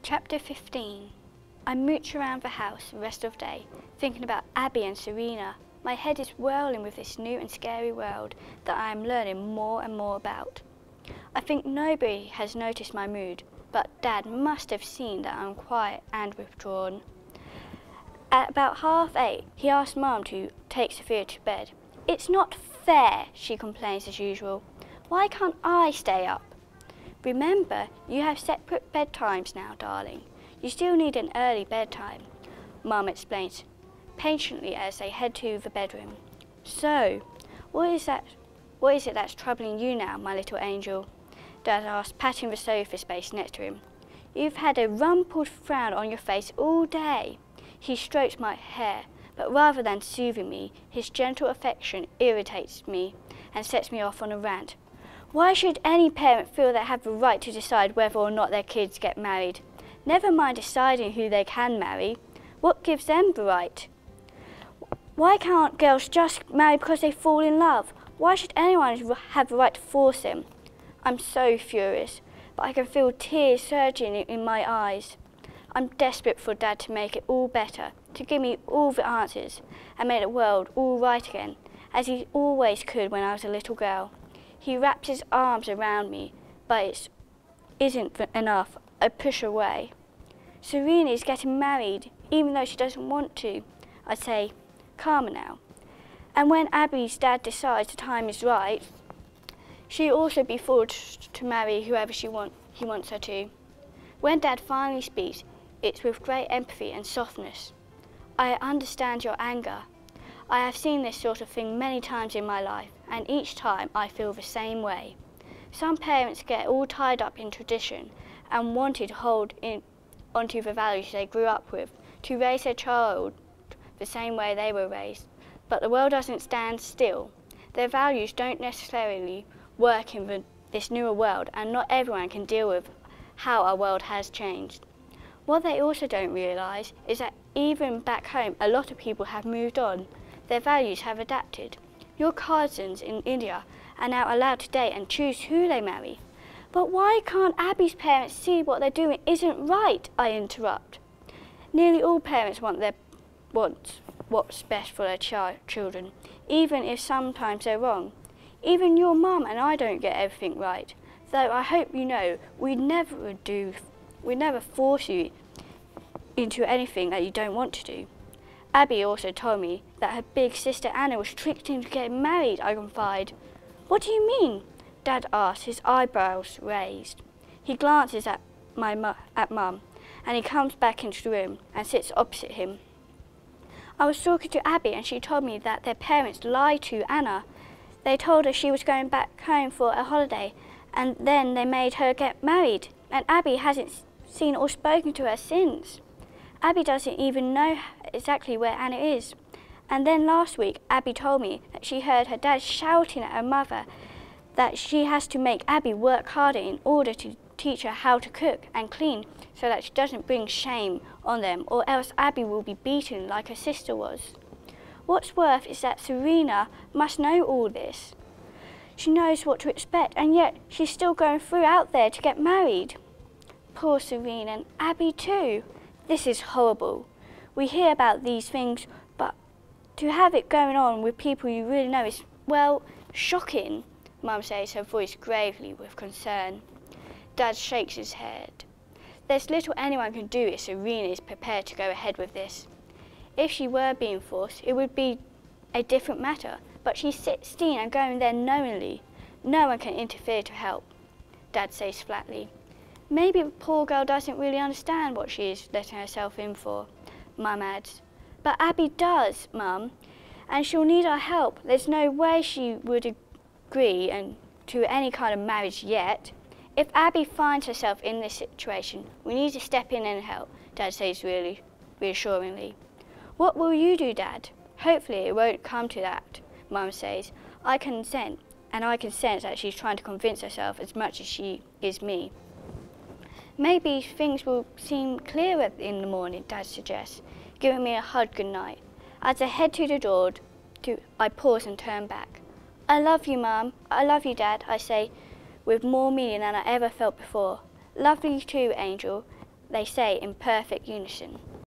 Chapter 15. I mooch around the house the rest of the day, thinking about Abby and Serena. My head is whirling with this new and scary world that I am learning more and more about. I think nobody has noticed my mood, but Dad must have seen that I'm quiet and withdrawn. At about 8:30, he asked Mum to take Sophia to bed. "It's not fair," she complains as usual. "Why can't I stay up?" "Remember, you have separate bedtimes now, darling. You still need an early bedtime," Mum explains patiently as they head to the bedroom. "So, what is it that's troubling you now, my little angel?" Dad asks, patting the sofa space next to him. "You've had a rumpled frown on your face all day." He strokes my hair, but rather than soothing me, his gentle affection irritates me and sets me off on a rant. Why should any parent feel they have the right to decide whether or not their kids get married? Never mind deciding who they can marry. What gives them the right? Why can't girls just marry because they fall in love? Why should anyone have the right to force them? I'm so furious, but I can feel tears surging in my eyes. I'm desperate for Dad to make it all better, to give me all the answers and make the world all right again, as he always could when I was a little girl. He wraps his arms around me, but it isn't enough. I push away. "Serena is getting married, even though she doesn't want to," I say, calmer now. "And when Abby's dad decides the time is right, she'll also be forced to marry whoever he wants her to." When Dad finally speaks, it's with great empathy and softness. "I understand your anger. I have seen this sort of thing many times in my life, and each time I feel the same way. Some parents get all tied up in tradition and wanted to hold onto the values they grew up with, to raise their child the same way they were raised. But the world doesn't stand still. Their values don't necessarily work in this newer world, and not everyone can deal with how our world has changed. What they also don't realise is that even back home, a lot of people have moved on. Their values have adapted. Your cousins in India are now allowed to date and choose who they marry. But why can't Abby's parents see what they're doing isn't right?" I interrupt. Nearly all parents want what's best for their children, even if sometimes they're wrong. Even your mum and I don't get everything right, though I hope you know we never force you into anything that you don't want to do. "Abby also told me that her big sister Anna was tricked into getting married," I confide. "What do you mean?" Dad asks, his eyebrows raised. He glances at Mum, and he comes back into the room and sits opposite him. "I was talking to Abby and she told me that their parents lied to Anna. They told her she was going back home for a holiday, and then they made her get married, and Abby hasn't seen or spoken to her since. Abby doesn't even know exactly where Anna is. And then last week, Abby told me that she heard her dad shouting at her mother that she has to make Abby work harder in order to teach her how to cook and clean so that she doesn't bring shame on them, or else Abby will be beaten like her sister was. What's worse is that Serena must know all this. She knows what to expect, and yet she's still going through out there to get married. Poor Serena, and Abby too. This is horrible. We hear about these things, but to have it going on with people you really know is, well, shocking," Mum says, her voice gravely with concern. Dad shakes his head. "There's little anyone can do if Serena is prepared to go ahead with this. If she were being forced, it would be a different matter, but she's 16 and going there knowingly. No one can interfere to help," Dad says flatly. "Maybe the poor girl doesn't really understand what she is letting herself in for," Mum adds. "But Abby does, Mum, and she'll need our help. There's no way she would agree to any kind of marriage yet. If Abby finds herself in this situation, we need to step in and help," Dad says really reassuringly. "What will you do, Dad?" "Hopefully it won't come to that," Mum says. I can sense that she's trying to convince herself as much as she is me. "Maybe things will seem clearer in the morning," Dad suggests, giving me a hug goodnight. As I head to the door, I pause and turn back. "I love you, Mum. I love you, Dad," I say, with more meaning than I ever felt before. "Love you too, Angel. they say in perfect unison.